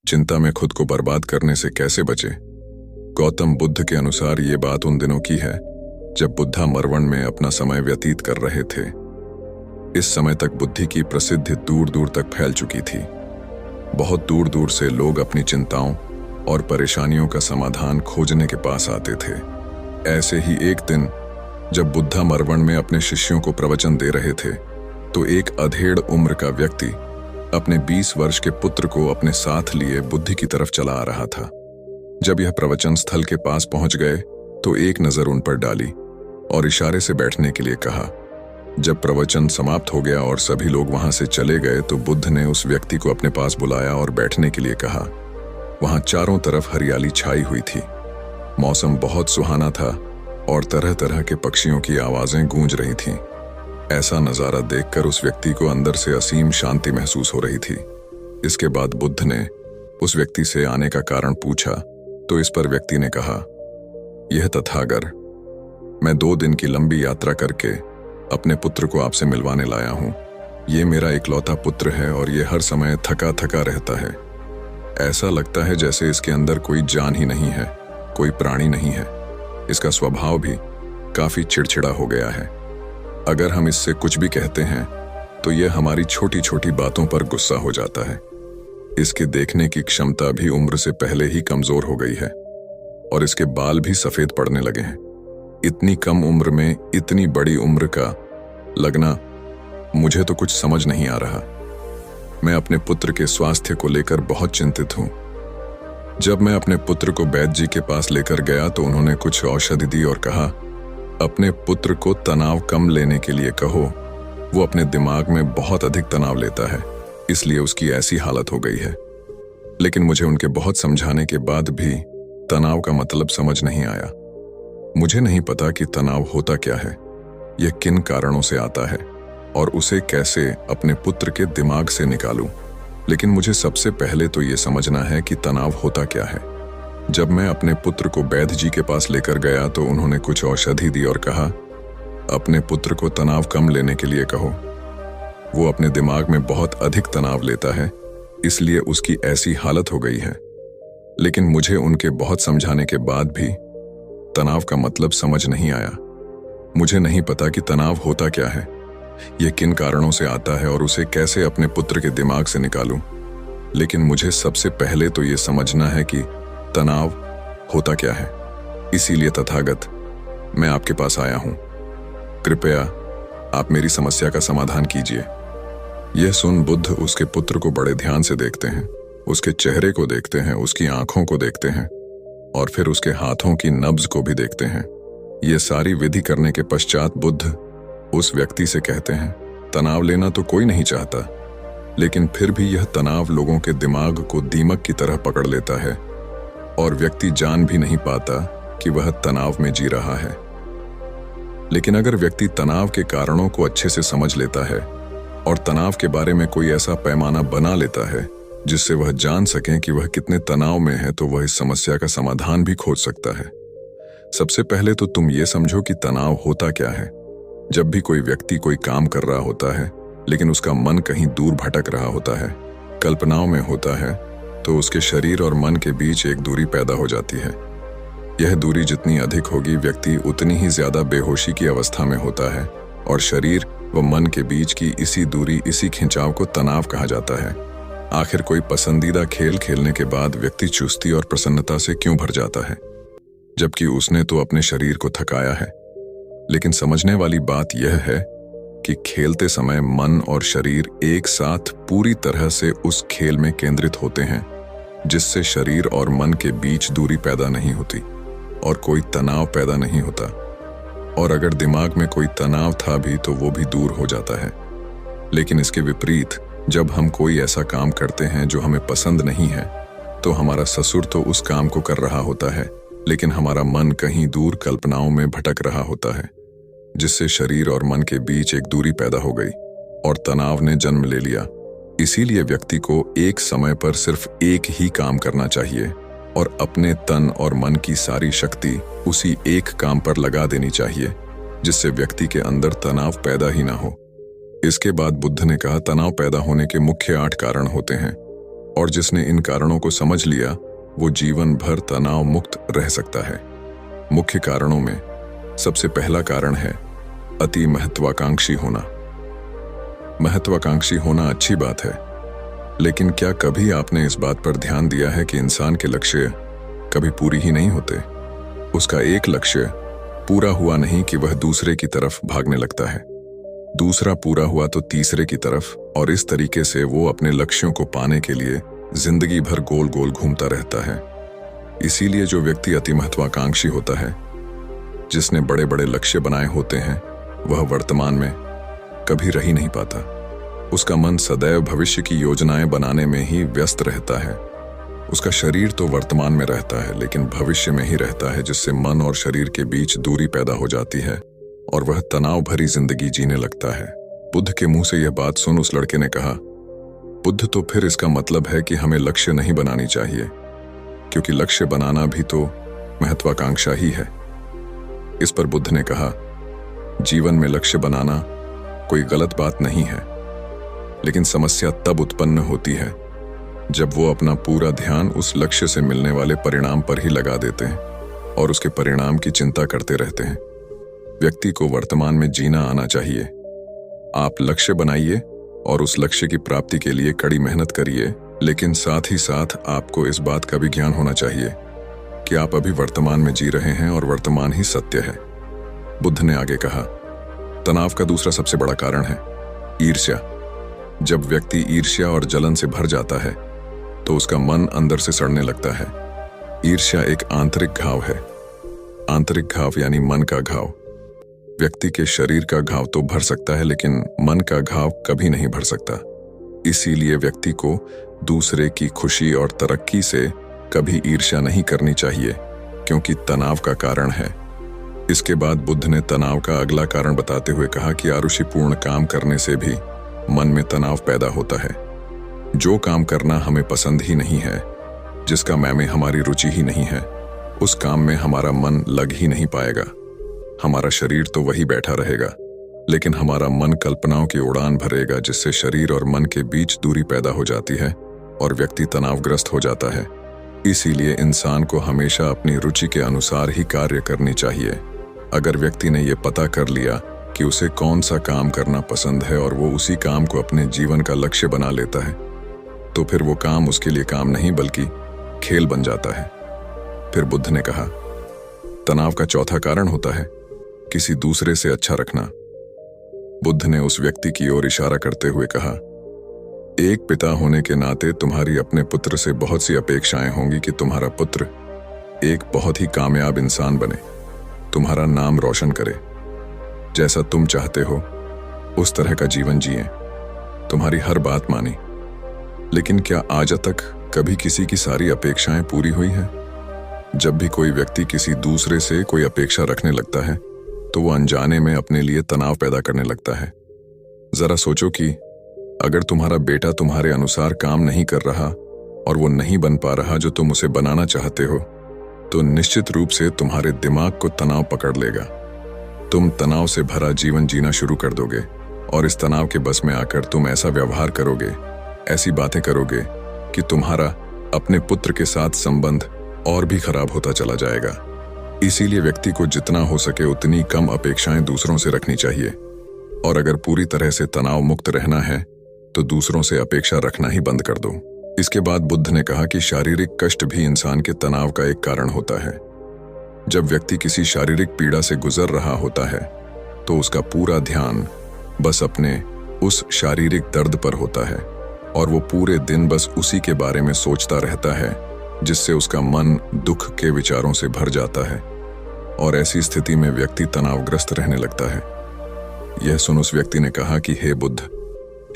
चिंता में खुद को बर्बाद करने से कैसे बचे। गौतम बुद्ध के अनुसार ये बात उन दिनों की है जब बुद्धा मरवन में अपना समय व्यतीत कर रहे थे। इस समय तक बुद्धि की प्रसिद्धि दूर दूर तक फैल चुकी थी। बहुत दूर दूर से लोग अपनी चिंताओं और परेशानियों का समाधान खोजने के पास आते थे। ऐसे ही एक दिन जब बुद्धा मरवन में अपने शिष्यों को प्रवचन दे रहे थे तो एक अधेड़ उम्र का व्यक्ति अपने 20 वर्ष के पुत्र को अपने साथ लिए बुद्धि की तरफ चला आ रहा था। जब यह प्रवचन स्थल के पास पहुंच गए तो एक नजर उन पर डाली और इशारे से बैठने के लिए कहा। जब प्रवचन समाप्त हो गया और सभी लोग वहां से चले गए तो बुद्ध ने उस व्यक्ति को अपने पास बुलाया और बैठने के लिए कहा। वहां चारों तरफ हरियाली छाई हुई थी। मौसम बहुत सुहाना था और तरह तरह के पक्षियों की आवाजें गूंज रही थीं। ऐसा नजारा देखकर उस व्यक्ति को अंदर से असीम शांति महसूस हो रही थी। इसके बाद बुद्ध ने उस व्यक्ति से आने का कारण पूछा तो इस पर व्यक्ति ने कहा, यह तथागर, मैं 2 दिन की लंबी यात्रा करके अपने पुत्र को आपसे मिलवाने लाया हूं। ये मेरा इकलौता पुत्र है और ये हर समय थका थका रहता है। ऐसा लगता है जैसे इसके अंदर कोई जान ही नहीं है, कोई प्राणी नहीं है। इसका स्वभाव भी काफी चिड़चिड़ा हो गया है। अगर हम इससे कुछ भी कहते हैं तो यह हमारी छोटी छोटी बातों पर गुस्सा हो जाता है। इसके देखने की क्षमता भी उम्र से पहले ही कमजोर हो गई है और इसके बाल भी सफेद पड़ने लगे हैं। इतनी कम उम्र में इतनी बड़ी उम्र का लगना मुझे तो कुछ समझ नहीं आ रहा। मैं अपने पुत्र के स्वास्थ्य को लेकर बहुत चिंतित हूं। जब मैं अपने पुत्र को वैद्य जी के पास लेकर गया तो उन्होंने कुछ औषधि दी और कहा, अपने पुत्र को तनाव कम लेने के लिए कहो। वो अपने दिमाग में बहुत अधिक तनाव लेता है, इसलिए उसकी ऐसी हालत हो गई है। लेकिन मुझे उनके बहुत समझाने के बाद भी तनाव का मतलब समझ नहीं आया। मुझे नहीं पता कि तनाव होता क्या है, यह किन कारणों से आता है और उसे कैसे अपने पुत्र के दिमाग से निकालूं। लेकिन मुझे सबसे पहले तो ये समझना है कि तनाव होता क्या है। जब मैं अपने पुत्र को वैद्य जी के पास लेकर गया तो उन्होंने कुछ औषधि दी और कहा, अपने पुत्र को तनाव कम लेने के लिए कहो। वो अपने दिमाग में बहुत अधिक तनाव लेता है, इसलिए उसकी ऐसी हालत हो गई है। लेकिन मुझे उनके बहुत समझाने के बाद भी तनाव का मतलब समझ नहीं आया। मुझे नहीं पता कि तनाव होता क्या है, यह किन कारणों से आता है और उसे कैसे अपने पुत्र के दिमाग से निकालूं। लेकिन मुझे सबसे पहले तो ये समझना है कि तनाव होता क्या है। इसीलिए तथागत, मैं आपके पास आया हूं। कृपया आप मेरी समस्या का समाधान कीजिए। यह सुन बुद्ध उसके पुत्र को बड़े ध्यान से देखते हैं, उसके चेहरे को देखते हैं, उसकी आंखों को देखते हैं और फिर उसके हाथों की नब्ज को भी देखते हैं। यह सारी विधि करने के पश्चात बुद्ध उस व्यक्ति से कहते हैं, तनाव लेना तो कोई नहीं चाहता, लेकिन फिर भी यह तनाव लोगों के दिमाग को दीमक की तरह पकड़ लेता है और व्यक्ति जान भी नहीं पाता कि वह तनाव में जी रहा है। लेकिन अगर व्यक्ति तनाव के कारणों को अच्छे से समझ लेता है और तनाव के बारे में कोई ऐसा पैमाना बना लेता है जिससे वह जान सके कि वह कितने तनाव में है, तो वह इस समस्या का समाधान भी खोज सकता है। सबसे पहले तो तुम ये समझो कि तनाव होता क्या है। जब भी कोई व्यक्ति कोई काम कर रहा होता है लेकिन उसका मन कहीं दूर भटक रहा होता है, कल्पनाओं में होता है, तो उसके शरीर और मन के बीच एक दूरी पैदा हो जाती है। यह दूरी जितनी अधिक होगी, व्यक्ति उतनी ही ज्यादा बेहोशी की अवस्था में होता है और शरीर व मन के बीच की इसी दूरी, इसी खिंचाव को तनाव कहा जाता है। आखिर कोई पसंदीदा खेल खेलने के बाद व्यक्ति चुस्ती और प्रसन्नता से क्यों भर जाता है, जबकि उसने तो अपने शरीर को थकाया है। लेकिन समझने वाली बात यह है कि खेलते समय मन और शरीर एक साथ पूरी तरह से उस खेल में केंद्रित होते हैं, जिससे शरीर और मन के बीच दूरी पैदा नहीं होती और कोई तनाव पैदा नहीं होता। और अगर दिमाग में कोई तनाव था भी तो वो भी दूर हो जाता है। लेकिन इसके विपरीत, जब हम कोई ऐसा काम करते हैं जो हमें पसंद नहीं है, तो हमारा ससुर तो उस काम को कर रहा होता है, लेकिन हमारा मन कहीं दूर कल्पनाओं में भटक रहा होता है, जिससे शरीर और मन के बीच एक दूरी पैदा हो गई और तनाव ने जन्म ले लिया। इसीलिए व्यक्ति को एक समय पर सिर्फ एक ही काम करना चाहिए और अपने तन और मन की सारी शक्ति उसी एक काम पर लगा देनी चाहिए, जिससे व्यक्ति के अंदर तनाव पैदा ही ना हो। इसके बाद बुद्ध ने कहा, तनाव पैदा होने के मुख्य 8 कारण होते हैं। और जिसने इन कारणों को समझ लिया वो जीवन भर तनाव मुक्त रह सकता है। मुख्य कारणों में सबसे पहला कारण है अति महत्वाकांक्षी होना। महत्वाकांक्षी होना अच्छी बात है, लेकिन क्या कभी आपने इस बात पर ध्यान दिया है कि इंसान के लक्ष्य कभी पूरी ही नहीं होते। उसका एक लक्ष्य पूरा हुआ नहीं कि वह दूसरे की तरफ भागने लगता है, दूसरा पूरा हुआ तो तीसरे की तरफ, और इस तरीके से वो अपने लक्ष्यों को पाने के लिए जिंदगी भर गोल गोल घूमता रहता है। इसीलिए जो व्यक्ति अति महत्वाकांक्षी होता है, जिसने बड़े बड़े लक्ष्य बनाए होते हैं, वह वर्तमान में कभी रह ही नहीं पाता। उसका मन सदैव भविष्य की योजनाएं बनाने में ही व्यस्त रहता है। उसका शरीर तो वर्तमान में रहता है लेकिन भविष्य में ही रहता है, जिससे मन और शरीर के बीच दूरी पैदा हो जाती है और वह तनाव भरी जिंदगी जीने लगता है। बुद्ध के मुंह से यह बात सुन उस लड़के ने कहा, बुद्ध, तो फिर इसका मतलब है कि हमें लक्ष्य नहीं बनानी चाहिए, क्योंकि लक्ष्य बनाना भी तो महत्वाकांक्षा ही है। इस पर बुद्ध ने कहा, जीवन में लक्ष्य बनाना कोई गलत बात नहीं है, लेकिन समस्या तब उत्पन्न होती है जब वो अपना पूरा ध्यान उस लक्ष्य से मिलने वाले परिणाम पर ही लगा देते हैं और उसके परिणाम की चिंता करते रहते हैं। व्यक्ति को वर्तमान में जीना आना चाहिए। आप लक्ष्य बनाइए और उस लक्ष्य की प्राप्ति के लिए कड़ी मेहनत करिए, लेकिन साथ ही साथ आपको इस बात का भी ज्ञान होना चाहिए कि आप अभी वर्तमान में जी रहे हैं और वर्तमान ही सत्य है। बुद्ध ने आगे कहा, तनाव का दूसरा सबसे बड़ा कारण है ईर्ष्या। जब व्यक्ति ईर्ष्या और जलन से भर जाता है तो उसका मन अंदर से सड़ने लगता है। ईर्ष्या एक आंतरिक घाव है। आंतरिक घाव यानी मन का घाव। व्यक्ति के शरीर का घाव तो भर सकता है, लेकिन मन का घाव कभी नहीं भर सकता। इसीलिए व्यक्ति को दूसरे की खुशी और तरक्की से कभी ईर्ष्या नहीं करनी चाहिए, क्योंकि तनाव का कारण है। इसके बाद बुद्ध ने तनाव का अगला कारण बताते हुए कहा कि आरुषिपूर्ण काम करने से भी मन में तनाव पैदा होता है। जो काम करना हमें पसंद ही नहीं है, जिस काम में हमारी रुचि ही नहीं है, उस काम में हमारा मन लग ही नहीं पाएगा। हमारा शरीर तो वही बैठा रहेगा, लेकिन हमारा मन कल्पनाओं की उड़ान भरेगा, जिससे शरीर और मन के बीच दूरी पैदा हो जाती है और व्यक्ति तनावग्रस्त हो जाता है। इसीलिए इंसान को हमेशा अपनी रुचि के अनुसार ही कार्य करनी चाहिए। अगर व्यक्ति ने यह पता कर लिया कि उसे कौन सा काम करना पसंद है और वो उसी काम को अपने जीवन का लक्ष्य बना लेता है, तो फिर वो काम उसके लिए काम नहीं बल्कि खेल बन जाता है। फिर बुद्ध ने कहा, तनाव का चौथा कारण होता है किसी दूसरे से अच्छा रखना। बुद्ध ने उस व्यक्ति की ओर इशारा करते हुए कहा, एक पिता होने के नाते तुम्हारी अपने पुत्र से बहुत सी अपेक्षाएं होंगी कि तुम्हारा पुत्र एक बहुत ही कामयाब इंसान बने, तुम्हारा नाम रोशन करे, जैसा तुम चाहते हो उस तरह का जीवन जिए, तुम्हारी हर बात मानी। लेकिन क्या आज तक कभी किसी की सारी अपेक्षाएं पूरी हुई हैं? जब भी कोई व्यक्ति किसी दूसरे से कोई अपेक्षा रखने लगता है तो वो अनजाने में अपने लिए तनाव पैदा करने लगता है। जरा सोचो कि अगर तुम्हारा बेटा तुम्हारे अनुसार काम नहीं कर रहा और वो नहीं बन पा रहा जो तुम उसे बनाना चाहते हो, तो निश्चित रूप से तुम्हारे दिमाग को तनाव पकड़ लेगा। तुम तनाव से भरा जीवन जीना शुरू कर दोगे और इस तनाव के बस में आकर तुम ऐसा व्यवहार करोगे, ऐसी बातें करोगे कि तुम्हारा अपने पुत्र के साथ संबंध और भी खराब होता चला जाएगा। इसीलिए व्यक्ति को जितना हो सके उतनी कम अपेक्षाएं दूसरों से रखनी चाहिए, और अगर पूरी तरह से तनाव मुक्त रहना है तो दूसरों से अपेक्षा रखना ही बंद कर दो। इसके बाद बुद्ध ने कहा कि शारीरिक कष्ट भी इंसान के तनाव का एक कारण होता है। जब व्यक्ति किसी शारीरिक पीड़ा से गुजर रहा होता है तो उसका पूरा ध्यान बस अपने उस शारीरिक दर्द पर होता है और वो पूरे दिन बस उसी के बारे में सोचता रहता है, जिससे उसका मन दुख के विचारों से भर जाता है और ऐसी स्थिति में व्यक्ति तनावग्रस्त रहने लगता है। यह सुन उस व्यक्ति ने कहा कि हे बुद्ध,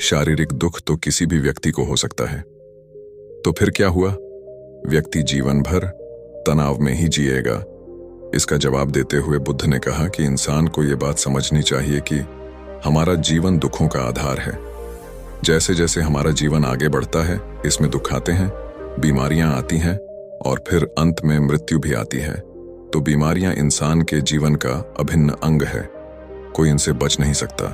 शारीरिक दुख तो किसी भी व्यक्ति को हो सकता है, तो फिर क्या हुआ? व्यक्ति जीवन भर तनाव में ही जिएगा। इसका जवाब देते हुए बुद्ध ने कहा कि इंसान को यह बात समझनी चाहिए कि हमारा जीवन दुखों का आधार है। जैसे जैसे हमारा जीवन आगे बढ़ता है, इसमें दुख आते हैं, बीमारियां आती हैं और फिर अंत में मृत्यु भी आती है। तो बीमारियां इंसान के जीवन का अभिन्न अंग है, कोई इनसे बच नहीं सकता।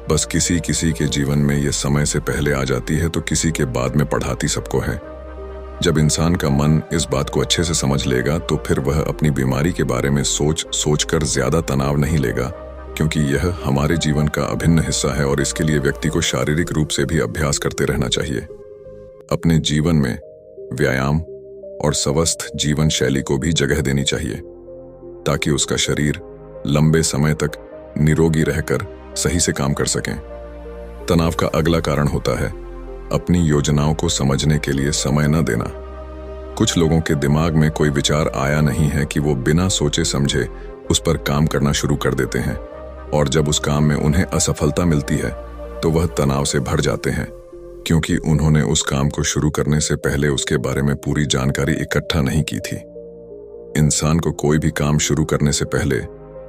बस किसी किसी के जीवन में ये समय से पहले आ जाती है तो किसी के बाद में पढ़ाती सबको है। जब इंसान का मन इस बात को अच्छे से समझ लेगा तो फिर वह अपनी बीमारी के बारे में सोच कर ज्यादा तनाव नहीं लेगा, क्योंकि यह हमारे जीवन का अभिन्न हिस्सा है और इसके लिए व्यक्ति को शारीरिक रूप से भी अभ्यास करते रहना चाहिए। अपने जीवन में व्यायाम और स्वस्थ जीवन शैली को भी जगह देनी चाहिए ताकि उसका शरीर लंबे समय तक निरोगी रहकर सही से काम कर सकें। तनाव का अगला कारण होता है अपनी योजनाओं को समझने के लिए समय न देना। कुछ लोगों के दिमाग में कोई विचार आया नहीं है कि वो बिना सोचे समझे उस पर काम करना शुरू कर देते हैं, और जब उस काम में उन्हें असफलता मिलती है तो वह तनाव से भर जाते हैं, क्योंकि उन्होंने उस काम को शुरू करने से पहले उसके बारे में पूरी जानकारी इकट्ठा नहीं की थी। इंसान को कोई भी काम शुरू करने से पहले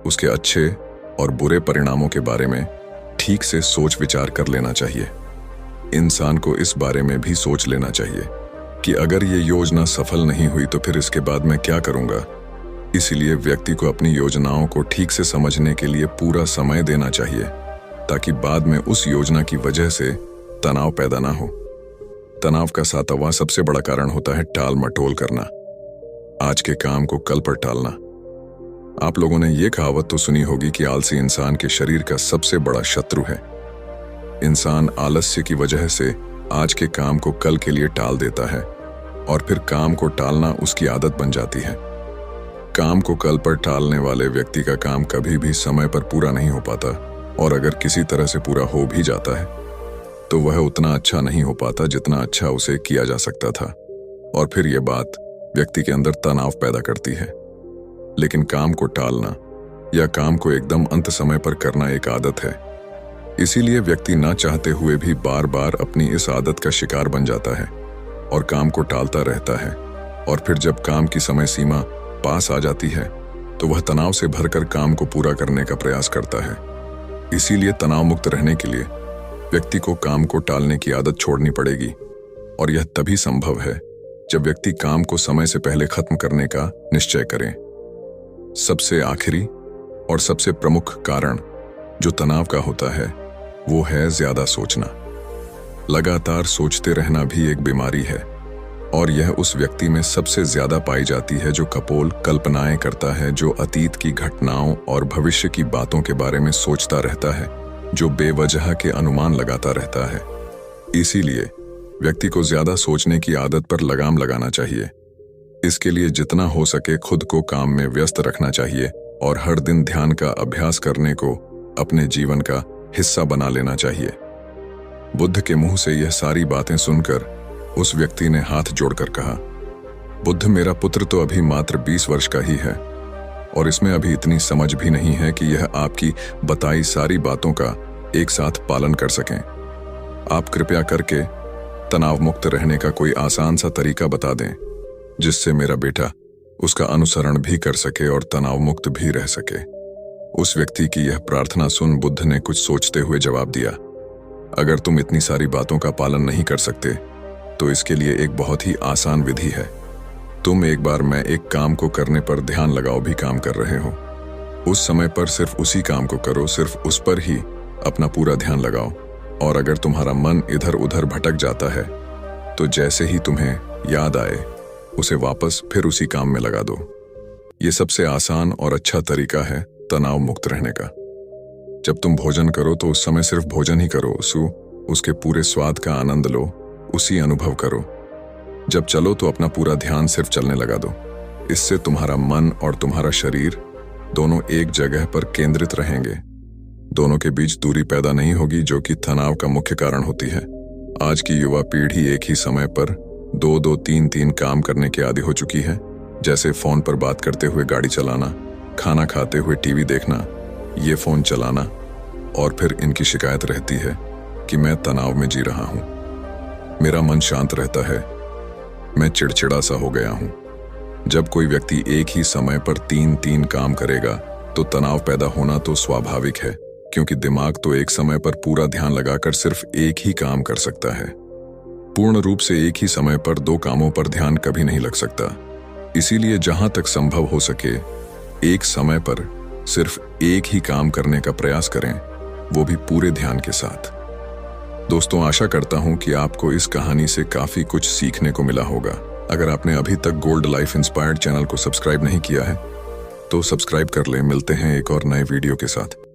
उसके अच्छे और बुरे परिणामों के बारे में ठीक से सोच विचार कर लेना चाहिए। इंसान को इस बारे में भी सोच लेना चाहिए कि अगर ये योजना सफल नहीं हुई तो फिर इसके बाद मैं क्या करूंगा। इसलिए व्यक्ति को अपनी योजनाओं को ठीक से समझने के लिए पूरा समय देना चाहिए ताकि बाद में उस योजना की वजह से तनाव पैदा ना हो। तनाव का 7वां सबसे बड़ा कारण होता है टाल मटोल करना, आज के काम को कल पर टालना। आप लोगों ने ये कहावत तो सुनी होगी कि आलसी इंसान के शरीर का सबसे बड़ा शत्रु है। इंसान आलस्य की वजह से आज के काम को कल के लिए टाल देता है और फिर काम को टालना उसकी आदत बन जाती है। काम को कल पर टालने वाले व्यक्ति का काम कभी भी समय पर पूरा नहीं हो पाता, और अगर किसी तरह से पूरा हो भी जाता है तो वह उतना अच्छा नहीं हो पाता जितना अच्छा उसे किया जा सकता था, और फिर यह बात व्यक्ति के अंदर तनाव पैदा करती है। लेकिन काम को टालना या काम को एकदम अंत समय पर करना एक आदत है, इसीलिए व्यक्ति ना चाहते हुए भी बार बार अपनी इस आदत का शिकार बन जाता है और काम को टालता रहता है, और फिर जब काम की समय सीमा पास आ जाती है तो वह तनाव से भरकर काम को पूरा करने का प्रयास करता है। इसीलिए तनाव मुक्त रहने के लिए व्यक्ति को काम को टालने की आदत छोड़नी पड़ेगी, और यह तभी संभव है जब व्यक्ति काम को समय से पहले खत्म करने का निश्चय करे। सबसे आखिरी और सबसे प्रमुख कारण जो तनाव का होता है वो है ज्यादा सोचना। लगातार सोचते रहना भी एक बीमारी है, और यह उस व्यक्ति में सबसे ज्यादा पाई जाती है जो कपोल कल्पनाएं करता है, जो अतीत की घटनाओं और भविष्य की बातों के बारे में सोचता रहता है, जो बेवजह के अनुमान लगाता रहता है। इसीलिए व्यक्ति को ज्यादा सोचने की आदत पर लगाम लगाना चाहिए। इसके लिए जितना हो सके खुद को काम में व्यस्त रखना चाहिए और हर दिन ध्यान का अभ्यास करने को अपने जीवन का हिस्सा बना लेना चाहिए। बुद्ध के मुंह से यह सारी बातें सुनकर उस व्यक्ति ने हाथ जोड़कर कहा, बुद्ध, मेरा पुत्र तो अभी मात्र 20 वर्ष का ही है और इसमें अभी इतनी समझ भी नहीं है कि यह आपकी बताई सारी बातों का एक साथ पालन कर सकें। आप कृपया करके तनाव मुक्त रहने का कोई आसान सा तरीका बता दें जिससे मेरा बेटा उसका अनुसरण भी कर सके और तनाव मुक्त भी रह सके। उस व्यक्ति की यह प्रार्थना सुन बुद्ध ने कुछ सोचते हुए जवाब दिया, अगर तुम इतनी सारी बातों का पालन नहीं कर सकते तो इसके लिए एक बहुत ही आसान विधि है। तुम एक बार मैं एक काम को करने पर ध्यान लगाओ भी काम कर रहे हो, उस समय पर सिर्फ उसी काम को करो, सिर्फ उस पर ही अपना पूरा ध्यान लगाओ, और अगर तुम्हारा मन इधर उधर भटक जाता है तो जैसे ही तुम्हें याद आए उसे वापस फिर उसी काम में लगा दो। ये सबसे आसान और अच्छा तरीका है तनाव मुक्त रहने का। जब तुम भोजन करो तो उस समय सिर्फ भोजन ही करो, उसके पूरे स्वाद का आनंद लो, उसी अनुभव करो। जब चलो तो अपना पूरा ध्यान सिर्फ चलने लगा दो। इससे तुम्हारा मन और तुम्हारा शरीर दोनों एक जगह पर केंद्रित रहेंगे। दोनों के बीच दूरी पैदा नहीं होगी जो कि तनाव का मुख्य कारण होती है। आज की युवा पीढ़ी एक ही समय पर 2-2, 3-3 काम करने के आदी हो चुकी है, जैसे फोन पर बात करते हुए गाड़ी चलाना, खाना खाते हुए टीवी देखना, ये फोन चलाना, और फिर इनकी शिकायत रहती है कि मैं तनाव में जी रहा हूं, मेरा मन शांत रहता है, मैं चिड़चिड़ा सा हो गया हूं। जब कोई व्यक्ति एक ही समय पर 3-3 काम करेगा तो तनाव पैदा होना तो स्वाभाविक है, क्योंकि दिमाग तो एक समय पर पूरा ध्यान लगाकर सिर्फ एक ही काम कर सकता है। पूर्ण रूप से एक ही समय पर 2 कामों पर ध्यान कभी नहीं लग सकता। इसीलिए जहां तक संभव हो सके एक समय पर सिर्फ एक ही काम करने का प्रयास करें। वो भी पूरे ध्यान के साथ। दोस्तों, आशा करता हूं कि आपको इस कहानी से काफी कुछ सीखने को मिला होगा। अगर आपने अभी तक गोल्ड लाइफ इंस्पायर्ड चैनल को सब्सक्राइब नहीं किया है तो सब्सक्राइब कर लें। मिलते हैं एक और नए वीडियो के साथ।